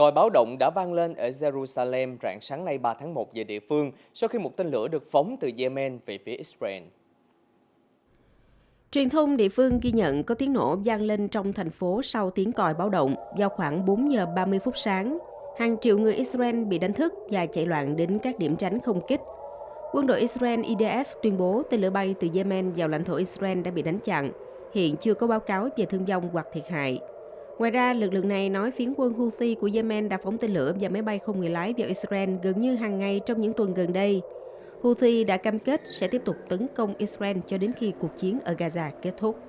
Còi báo động đã vang lên ở Jerusalem rạng sáng nay 3 tháng 1 giờ địa phương sau khi một tên lửa được phóng từ Yemen về phía Israel. Truyền thông địa phương ghi nhận có tiếng nổ vang lên trong thành phố sau tiếng còi báo động vào khoảng 4 giờ 30 phút sáng. Hàng triệu người Israel bị đánh thức và chạy loạn đến các điểm tránh không kích. Quân đội Israel IDF tuyên bố tên lửa bay từ Yemen vào lãnh thổ Israel đã bị đánh chặn. Hiện chưa có báo cáo về thương vong hoặc thiệt hại. Ngoài ra, lực lượng này nói phiến quân Houthi của Yemen đã phóng tên lửa và máy bay không người lái vào Israel gần như hàng ngày trong những tuần gần đây. Houthi đã cam kết sẽ tiếp tục tấn công Israel cho đến khi cuộc chiến ở Gaza kết thúc.